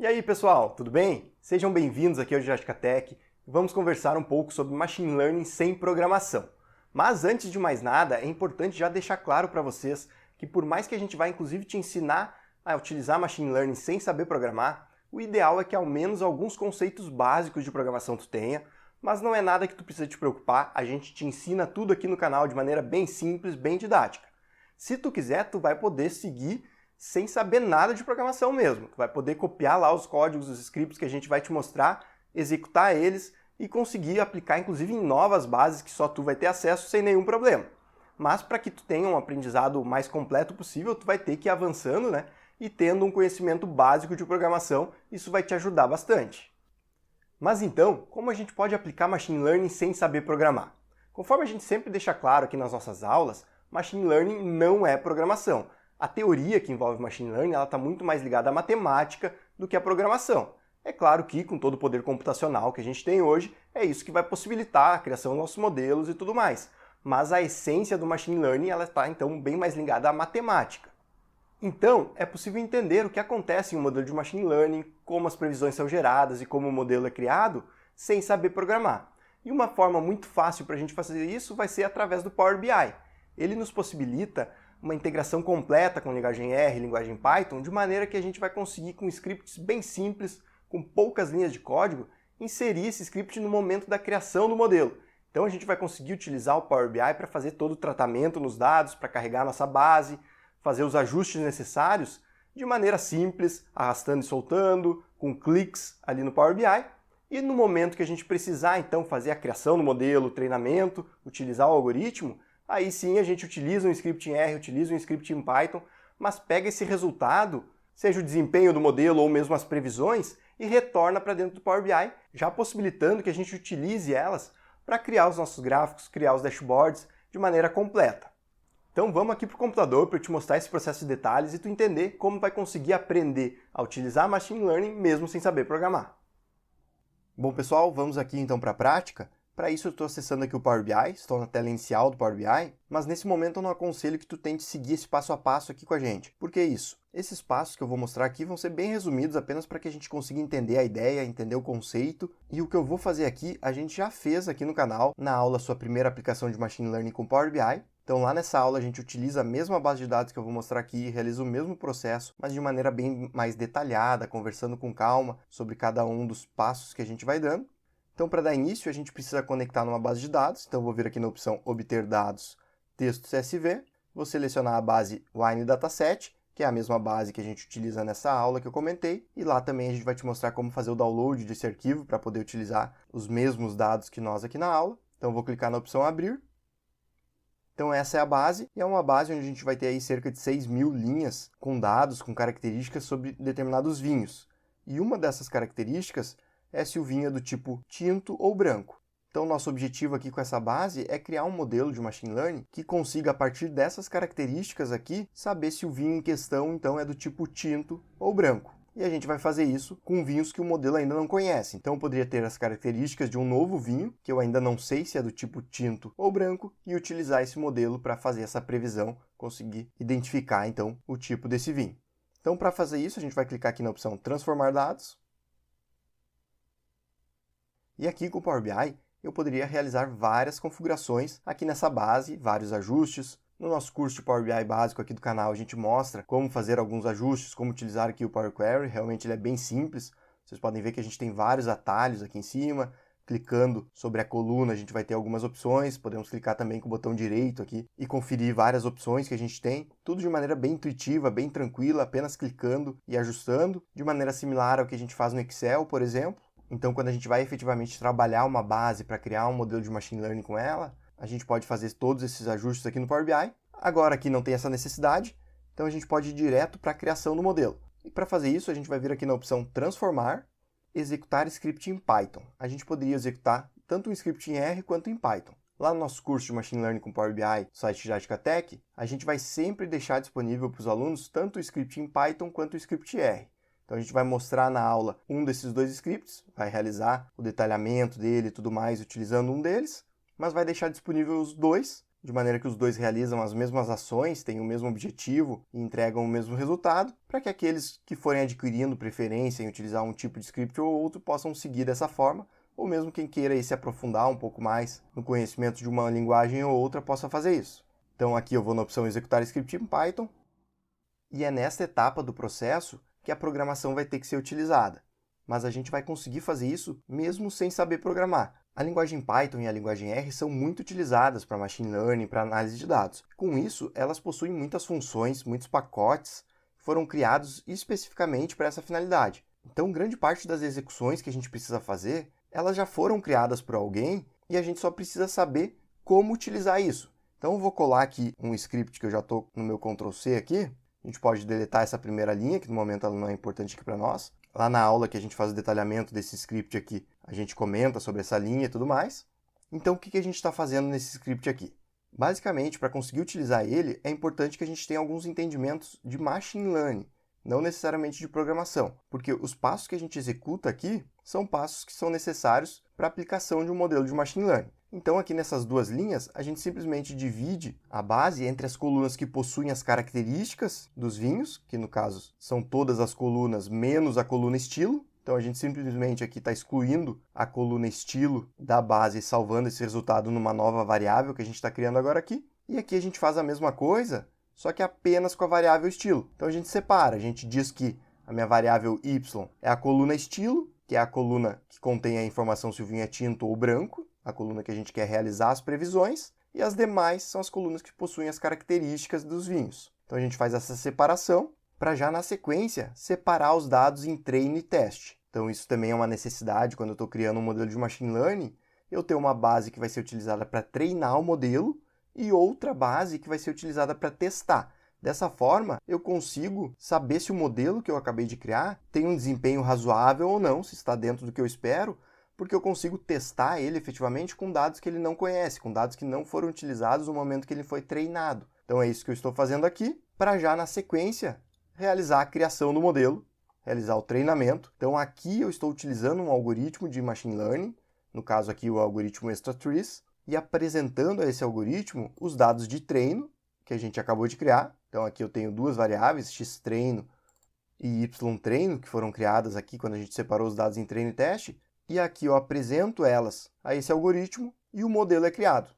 E aí, pessoal, tudo bem? Sejam bem-vindos aqui ao Didática Tech. Vamos conversar um pouco sobre Machine Learning sem programação. Mas antes de mais nada, é importante já deixar claro para vocês que por mais que a gente vá inclusive te ensinar a utilizar Machine Learning sem saber programar, o ideal é que ao menos alguns conceitos básicos de programação tu tenha, mas não é nada que tu precisa te preocupar, a gente te ensina tudo aqui no canal de maneira bem simples, bem didática. Se tu quiser, tu vai poder seguir sem saber nada de programação mesmo. Tu vai poder copiar lá os códigos, os scripts que a gente vai te mostrar, executar eles e conseguir aplicar inclusive em novas bases que só tu vai ter acesso sem nenhum problema. Mas para que tu tenha um aprendizado mais completo possível, tu vai ter que ir avançando, né? E tendo um conhecimento básico de programação, isso vai te ajudar bastante. Mas então, como a gente pode aplicar Machine Learning sem saber programar? Conforme a gente sempre deixa claro aqui nas nossas aulas, Machine Learning não é programação. A teoria que envolve Machine Learning está muito mais ligada à matemática do que à programação. É claro que, com todo o poder computacional que a gente tem hoje, é isso que vai possibilitar a criação dos nossos modelos e tudo mais. Mas a essência do Machine Learning está, então, bem mais ligada à matemática. Então, é possível entender o que acontece em um modelo de Machine Learning, como as previsões são geradas e como o modelo é criado, sem saber programar. E uma forma muito fácil para a gente fazer isso vai ser através do Power BI. Ele nos possibilita uma integração completa com linguagem R e linguagem Python, de maneira que a gente vai conseguir, com scripts bem simples, com poucas linhas de código, inserir esse script no momento da criação do modelo. Então a gente vai conseguir utilizar o Power BI para fazer todo o tratamento nos dados, para carregar nossa base, fazer os ajustes necessários de maneira simples, arrastando e soltando, com cliques ali no Power BI. E no momento que a gente precisar, então, fazer a criação do modelo, o treinamento, utilizar o algoritmo, aí sim a gente utiliza um script em R, utiliza um script em Python, mas pega esse resultado, seja o desempenho do modelo ou mesmo as previsões, e retorna para dentro do Power BI, já possibilitando que a gente utilize elas para criar os nossos gráficos, criar os dashboards de maneira completa. Então vamos aqui para o computador para eu te mostrar esse processo de detalhes e tu entender como vai conseguir aprender a utilizar Machine Learning mesmo sem saber programar. Bom pessoal, vamos aqui então para a prática. Para isso eu estou acessando aqui o Power BI, estou na tela inicial do Power BI, mas nesse momento eu não aconselho que tu tente seguir esse passo a passo aqui com a gente. Por que isso? Esses passos que eu vou mostrar aqui vão ser bem resumidos apenas para que a gente consiga entender a ideia, entender o conceito, e o que eu vou fazer aqui a gente já fez aqui no canal, na aula Sua Primeira Aplicação de Machine Learning com Power BI. Então lá nessa aula a gente utiliza a mesma base de dados que eu vou mostrar aqui, realiza o mesmo processo, mas de maneira bem mais detalhada, conversando com calma sobre cada um dos passos que a gente vai dando. Então, para dar início, a gente precisa conectar numa base de dados. Então, eu vou vir aqui na opção Obter Dados, Texto CSV. Vou selecionar a base Wine Dataset, que é a mesma base que a gente utiliza nessa aula que eu comentei. E lá também a gente vai te mostrar como fazer o download desse arquivo para poder utilizar os mesmos dados que nós aqui na aula. Então, eu vou clicar na opção Abrir. Então, essa é a base. E é uma base onde a gente vai ter aí cerca de 6.000 linhas com dados, com características sobre determinados vinhos. E uma dessas características é se o vinho é do tipo tinto ou branco. Então, nosso objetivo aqui com essa base é criar um modelo de Machine Learning que consiga, a partir dessas características aqui, saber se o vinho em questão, então, é do tipo tinto ou branco. E a gente vai fazer isso com vinhos que o modelo ainda não conhece. Então, eu poderia ter as características de um novo vinho, que eu ainda não sei se é do tipo tinto ou branco, e utilizar esse modelo para fazer essa previsão, conseguir identificar, então, o tipo desse vinho. Então, para fazer isso, a gente vai clicar aqui na opção Transformar Dados. E aqui com o Power BI, eu poderia realizar várias configurações aqui nessa base, vários ajustes. No nosso curso de Power BI básico aqui do canal, a gente mostra como fazer alguns ajustes, como utilizar aqui o Power Query. Realmente ele é bem simples. Vocês podem ver que a gente tem vários atalhos aqui em cima. Clicando sobre a coluna, a gente vai ter algumas opções. Podemos clicar também com o botão direito aqui e conferir várias opções que a gente tem. Tudo de maneira bem intuitiva, bem tranquila, apenas clicando e ajustando. De maneira similar ao que a gente faz no Excel, por exemplo. Então, quando a gente vai efetivamente trabalhar uma base para criar um modelo de Machine Learning com ela, a gente pode fazer todos esses ajustes aqui no Power BI. Agora aqui não tem essa necessidade, então a gente pode ir direto para a criação do modelo. E para fazer isso, a gente vai vir aqui na opção Transformar, Executar Script em Python. A gente poderia executar tanto um script em R quanto em Python. Lá no nosso curso de Machine Learning com Power BI, no site Didática Tech, a gente vai sempre deixar disponível para os alunos tanto o script em Python quanto o script R. Então a gente vai mostrar na aula um desses dois scripts, vai realizar o detalhamento dele e tudo mais utilizando um deles, mas vai deixar disponível os dois de maneira que os dois realizam as mesmas ações, têm o mesmo objetivo e entregam o mesmo resultado, para que aqueles que forem adquirindo preferência em utilizar um tipo de script ou outro possam seguir dessa forma, ou mesmo quem queira aí se aprofundar um pouco mais no conhecimento de uma linguagem ou outra possa fazer isso. Então aqui eu vou na opção executar script em Python, e é nesta etapa do processo que a programação vai ter que ser utilizada. Mas a gente vai conseguir fazer isso mesmo sem saber programar. A linguagem Python e a linguagem R são muito utilizadas para machine learning, para análise de dados. Com isso, elas possuem muitas funções, muitos pacotes que foram criados especificamente para essa finalidade. Então, grande parte das execuções que a gente precisa fazer, elas já foram criadas por alguém e a gente só precisa saber como utilizar isso. Então, eu vou colar aqui um script que eu já estou no meu Ctrl+C aqui. A gente pode deletar essa primeira linha, que no momento ela não é importante aqui para nós. Lá na aula que a gente faz o detalhamento desse script aqui, a gente comenta sobre essa linha e tudo mais. Então, o que a gente está fazendo nesse script aqui? Basicamente, para conseguir utilizar ele, é importante que a gente tenha alguns entendimentos de machine learning, não necessariamente de programação, porque os passos que a gente executa aqui são passos que são necessários para a aplicação de um modelo de machine learning. Então, aqui nessas duas linhas, a gente simplesmente divide a base entre as colunas que possuem as características dos vinhos, que no caso são todas as colunas menos a coluna estilo. Então, a gente simplesmente aqui está excluindo a coluna estilo da base e salvando esse resultado numa nova variável que a gente está criando agora aqui. E aqui a gente faz a mesma coisa, só que apenas com a variável estilo. Então, a gente separa, a gente diz que a minha variável y é a coluna estilo, que é a coluna que contém a informação se o vinho é tinto ou branco, a coluna que a gente quer realizar as previsões, e as demais são as colunas que possuem as características dos vinhos. Então a gente faz essa separação para já na sequência separar os dados em treino e teste. Então isso também é uma necessidade quando eu estou criando um modelo de machine learning, eu tenho uma base que vai ser utilizada para treinar o modelo e outra base que vai ser utilizada para testar. Dessa forma, eu consigo saber se o modelo que eu acabei de criar tem um desempenho razoável ou não, se está dentro do que eu espero, porque eu consigo testar ele efetivamente com dados que ele não conhece, com dados que não foram utilizados no momento que ele foi treinado. Então é isso que eu estou fazendo aqui, para já na sequência realizar a criação do modelo, realizar o treinamento. Então aqui eu estou utilizando um algoritmo de machine learning, no caso aqui o algoritmo extra-trees, e apresentando a esse algoritmo os dados de treino que a gente acabou de criar. Então aqui eu tenho duas variáveis, x-treino e y-treino, que foram criadas aqui quando a gente separou os dados em treino e teste. E aqui eu apresento elas a esse algoritmo e o modelo é criado.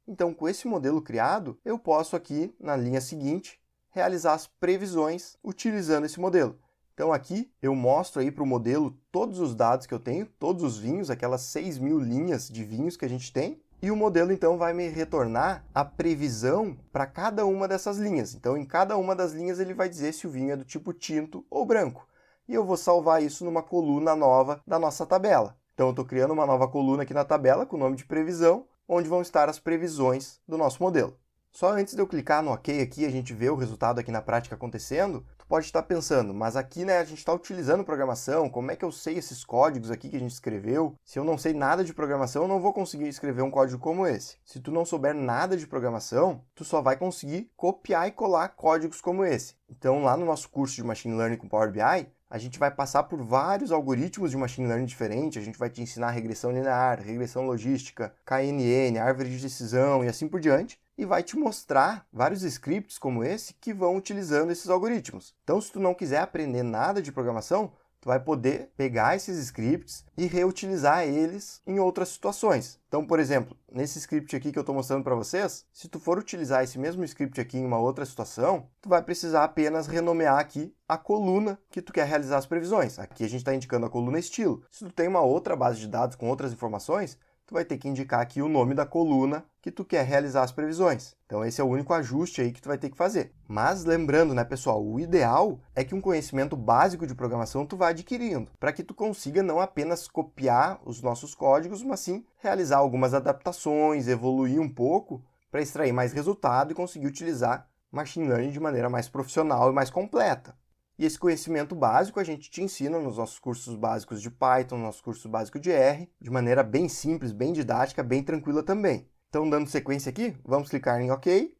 Então, com esse modelo criado, eu posso aqui, na linha seguinte, realizar as previsões utilizando esse modelo. Então, aqui eu mostro aí para o modelo todos os dados que eu tenho, todos os vinhos, aquelas 6.000 linhas de vinhos que a gente tem, e o modelo, então, vai me retornar a previsão para cada uma dessas linhas. Então, em cada uma das linhas, ele vai dizer se o vinho é do tipo tinto ou branco. E eu vou salvar isso numa coluna nova da nossa tabela. Então, eu estou criando uma nova coluna aqui na tabela com o nome de previsão, onde vão estar as previsões do nosso modelo. Só antes de eu clicar no OK aqui, a gente vê o resultado aqui na prática acontecendo, tu pode estar pensando, mas aqui a gente está utilizando programação, como é que eu sei esses códigos aqui que a gente escreveu? Se eu não sei nada de programação, eu não vou conseguir escrever um código como esse. Se tu não souber nada de programação, tu só vai conseguir copiar e colar códigos como esse. Então, lá no nosso curso de Machine Learning com Power BI, a gente vai passar por vários algoritmos de machine learning diferentes, a gente vai te ensinar regressão linear, regressão logística, KNN, árvore de decisão e assim por diante, e vai te mostrar vários scripts como esse que vão utilizando esses algoritmos. Então, se tu não quiser aprender nada de programação, tu vai poder pegar esses scripts e reutilizar eles em outras situações. Então, por exemplo, nesse script aqui que eu estou mostrando para vocês, se tu for utilizar esse mesmo script aqui em uma outra situação, tu vai precisar apenas renomear aqui a coluna que tu quer realizar as previsões. Aqui a gente está indicando a coluna estilo. Se tu tem uma outra base de dados com outras informações, tu vai ter que indicar aqui o nome da coluna que tu quer realizar as previsões. Então esse é o único ajuste aí que tu vai ter que fazer. Mas lembrando, né, pessoal, o ideal é que um conhecimento básico de programação tu vá adquirindo, para que tu consiga não apenas copiar os nossos códigos, mas sim realizar algumas adaptações, evoluir um pouco para extrair mais resultado e conseguir utilizar machine learning de maneira mais profissional e mais completa. E esse conhecimento básico a gente te ensina nos nossos cursos básicos de Python, nos nossos cursos básicos de R, de maneira bem simples, bem didática, bem tranquila também. Então, dando sequência aqui, vamos clicar em OK.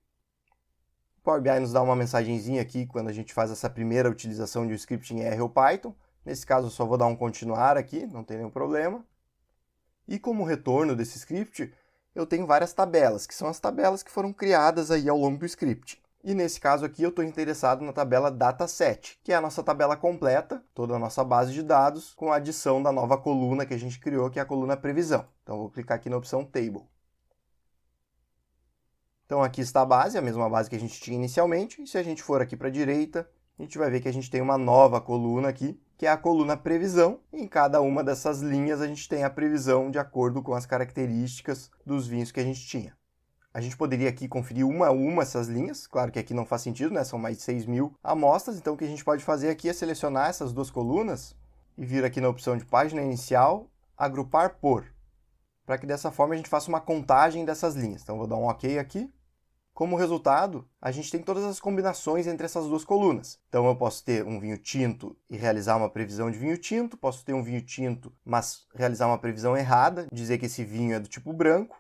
O Power BI nos dá uma mensagenzinha aqui quando a gente faz essa primeira utilização de um script em R ou Python. Nesse caso, eu só vou dar um continuar aqui, não tem nenhum problema. E como retorno desse script, eu tenho várias tabelas, que são as tabelas que foram criadas aí ao longo do script. E nesse caso aqui eu estou interessado na tabela dataset, que é a nossa tabela completa, toda a nossa base de dados, com a adição da nova coluna que a gente criou, que é a coluna previsão. Então eu vou clicar aqui na opção Table. Então aqui está a base, a mesma base que a gente tinha inicialmente, e se a gente for aqui para a direita, a gente vai ver que a gente tem uma nova coluna aqui, que é a coluna previsão, e em cada uma dessas linhas a gente tem a previsão de acordo com as características dos vinhos que a gente tinha. A gente poderia aqui conferir uma a uma essas linhas, claro que aqui não faz sentido, né? São mais de 6.000 amostras, então o que a gente pode fazer aqui é selecionar essas duas colunas e vir aqui na opção de página inicial, agrupar por, para que dessa forma a gente faça uma contagem dessas linhas. Então vou dar um OK aqui. Como resultado, a gente tem todas as combinações entre essas duas colunas. Então eu posso ter um vinho tinto e realizar uma previsão de vinho tinto, posso ter um vinho tinto, mas realizar uma previsão errada, dizer que esse vinho é do tipo branco.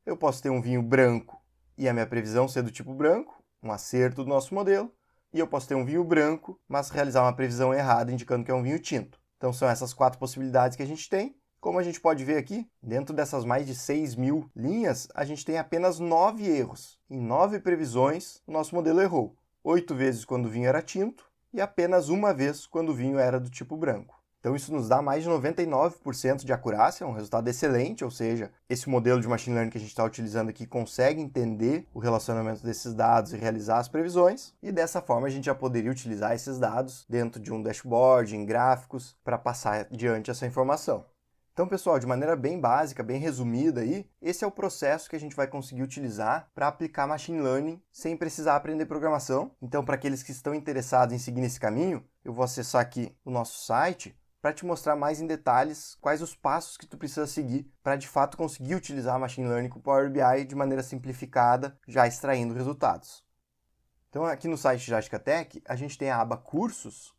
Eu posso ter um vinho branco e a minha previsão ser do tipo branco, um acerto do nosso modelo, e eu posso ter um vinho branco, mas realizar uma previsão errada indicando que é um vinho tinto. Então são essas 4 possibilidades que a gente tem. Como a gente pode ver aqui, dentro dessas mais de 6.000 linhas, a gente tem apenas 9 erros. Em 9 previsões, o nosso modelo errou. 8 vezes quando o vinho era tinto e apenas uma vez quando o vinho era do tipo branco. Então isso nos dá mais de 99% de acurácia, um resultado excelente, ou seja, esse modelo de machine learning que a gente está utilizando aqui consegue entender o relacionamento desses dados e realizar as previsões, e dessa forma a gente já poderia utilizar esses dados dentro de um dashboard, em gráficos, para passar adiante essa informação. Então, pessoal, de maneira bem básica, bem resumida aí, esse é o processo que a gente vai conseguir utilizar para aplicar machine learning sem precisar aprender programação. Então, para aqueles que estão interessados em seguir nesse caminho, eu vou acessar aqui o nosso site para te mostrar mais em detalhes quais os passos que tu precisa seguir para de fato conseguir utilizar machine learning com o Power BI de maneira simplificada, já extraindo resultados. Então, aqui no site JasticaTech, a gente tem a aba Cursos,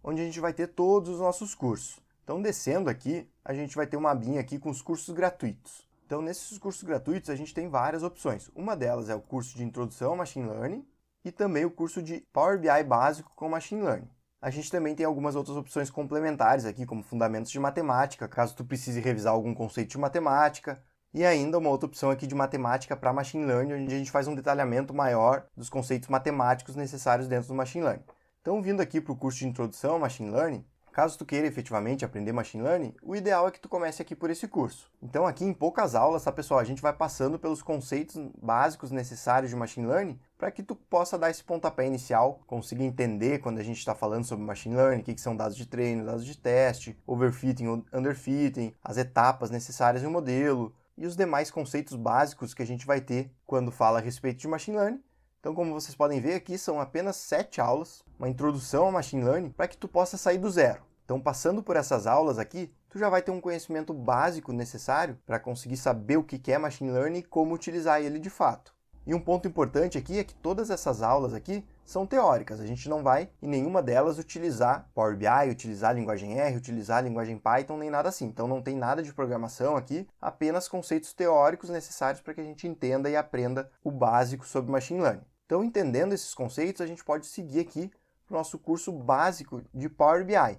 onde a gente vai ter todos os nossos cursos. Então, descendo aqui, a gente vai ter uma abinha aqui com os cursos gratuitos. Então, nesses cursos gratuitos, a gente tem várias opções. Uma delas é o curso de Introdução ao Machine Learning e também o curso de Power BI básico com Machine Learning. A gente também tem algumas outras opções complementares aqui, como Fundamentos de Matemática, caso tu precise revisar algum conceito de matemática. E ainda uma outra opção aqui de Matemática para Machine Learning, onde a gente faz um detalhamento maior dos conceitos matemáticos necessários dentro do Machine Learning. Então, vindo aqui para o curso de Introdução ao Machine Learning, caso tu queira efetivamente aprender Machine Learning, o ideal é que tu comece aqui por esse curso. Então aqui em poucas aulas, tá pessoal, a gente vai passando pelos conceitos básicos necessários de Machine Learning para que tu possa dar esse pontapé inicial, consiga entender quando a gente está falando sobre Machine Learning, o que são dados de treino, dados de teste, overfitting ou underfitting, as etapas necessárias em um modelo e os demais conceitos básicos que a gente vai ter quando fala a respeito de Machine Learning. Então, como vocês podem ver aqui, são apenas 7 aulas, uma introdução ao Machine Learning, para que tu possa sair do zero. Então, passando por essas aulas aqui, tu já vai ter um conhecimento básico necessário para conseguir saber o que é Machine Learning e como utilizar ele de fato. E um ponto importante aqui é que todas essas aulas aqui são teóricas. A gente não vai, em nenhuma delas, utilizar Power BI, utilizar a linguagem R, utilizar a linguagem Python, nem nada assim. Então, não tem nada de programação aqui, apenas conceitos teóricos necessários para que a gente entenda e aprenda o básico sobre Machine Learning. Então, entendendo esses conceitos, a gente pode seguir aqui para o nosso curso básico de Power BI.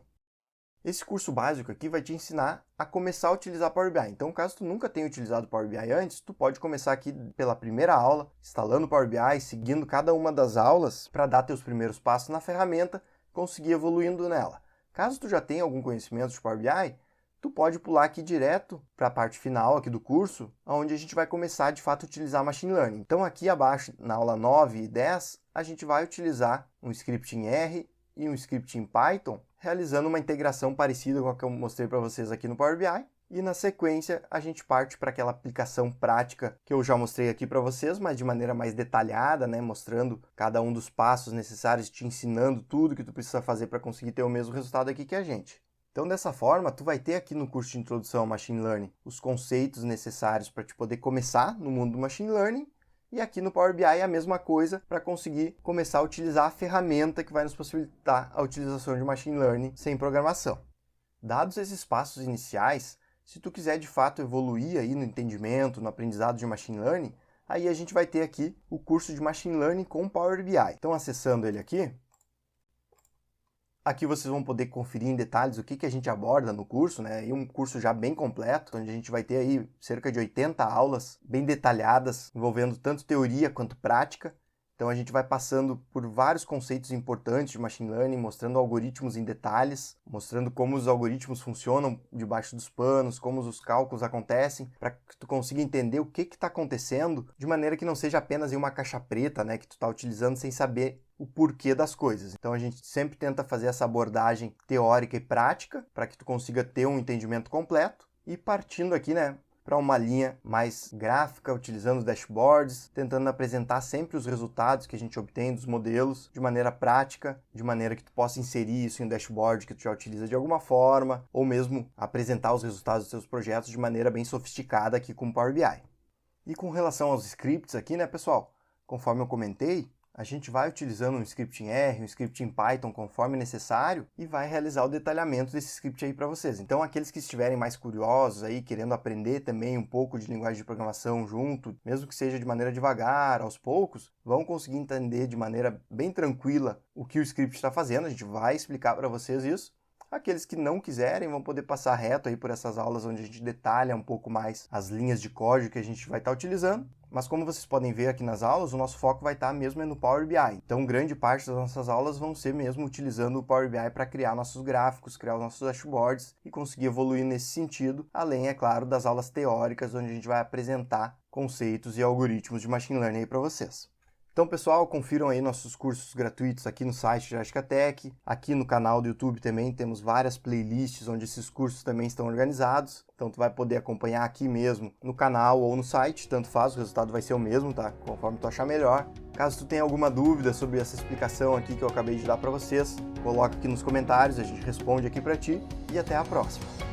Esse curso básico aqui vai te ensinar a começar a utilizar Power BI. Então, caso tu nunca tenha utilizado Power BI antes, tu pode começar aqui pela primeira aula, instalando Power BI, seguindo cada uma das aulas para dar teus primeiros passos na ferramenta, conseguir evoluindo nela. Caso tu já tenha algum conhecimento de Power BI, tu pode pular aqui direto para a parte final aqui do curso, onde a gente vai começar de fato a utilizar Machine Learning. Então aqui abaixo, na aula 9 e 10, a gente vai utilizar um script em R e um script em Python, realizando uma integração parecida com a que eu mostrei para vocês aqui no Power BI. E na sequência a gente parte para aquela aplicação prática que eu já mostrei aqui para vocês, mas de maneira mais detalhada, né, mostrando cada um dos passos necessários, te ensinando tudo que tu precisa fazer para conseguir ter o mesmo resultado aqui que a gente. Então, dessa forma, tu vai ter aqui no curso de Introdução ao Machine Learning os conceitos necessários para te poder começar no mundo do Machine Learning, e aqui no Power BI é a mesma coisa para conseguir começar a utilizar a ferramenta que vai nos possibilitar a utilização de Machine Learning sem programação. Dados esses passos iniciais, se tu quiser de fato evoluir aí no entendimento, no aprendizado de Machine Learning, aí a gente vai ter aqui o curso de Machine Learning com Power BI. Então, acessando ele aqui, Aqui vocês vão poder conferir em detalhes o que a gente aborda no curso, né? E um curso já bem completo, onde a gente vai ter aí cerca de 80 aulas bem detalhadas, envolvendo tanto teoria quanto prática. Então a gente vai passando por vários conceitos importantes de Machine Learning, mostrando algoritmos em detalhes, mostrando como os algoritmos funcionam debaixo dos panos, como os cálculos acontecem, para que tu consiga entender o que está acontecendo de maneira que não seja apenas uma caixa preta, né, que tu está utilizando sem saber o porquê das coisas. Então a gente sempre tenta fazer essa abordagem teórica e prática para que tu consiga ter um entendimento completo e partindo aqui, né, para uma linha mais gráfica, utilizando os dashboards, tentando apresentar sempre os resultados que a gente obtém dos modelos de maneira prática, de maneira que tu possa inserir isso em um dashboard que tu já utiliza de alguma forma, ou mesmo apresentar os resultados dos seus projetos de maneira bem sofisticada aqui com o Power BI. E com relação aos scripts aqui, né, pessoal? Conforme eu comentei, a gente vai utilizando um script em R, um script em Python conforme necessário e vai realizar o detalhamento desse script aí para vocês. Então, aqueles que estiverem mais curiosos aí, querendo aprender também um pouco de linguagem de programação junto, mesmo que seja de maneira devagar, aos poucos, vão conseguir entender de maneira bem tranquila o que o script está fazendo. A gente vai explicar para vocês isso. Aqueles que não quiserem vão poder passar reto aí por essas aulas onde a gente detalha um pouco mais as linhas de código que a gente vai estar utilizando. Mas como vocês podem ver aqui nas aulas, o nosso foco vai estar mesmo no Power BI. Então, grande parte das nossas aulas vão ser mesmo utilizando o Power BI para criar nossos gráficos, criar os nossos dashboards e conseguir evoluir nesse sentido, além, é claro, das aulas teóricas, onde a gente vai apresentar conceitos e algoritmos de Machine Learning aí para vocês. Então, pessoal, confiram aí nossos cursos gratuitos aqui no site de Jascatec. Aqui no canal do YouTube também temos várias playlists onde esses cursos também estão organizados. Então, tu vai poder acompanhar aqui mesmo no canal ou no site, tanto faz, o resultado vai ser o mesmo, tá? Conforme tu achar melhor. Caso tu tenha alguma dúvida sobre essa explicação aqui que eu acabei de dar para vocês, coloca aqui nos comentários, a gente responde aqui para ti e até a próxima.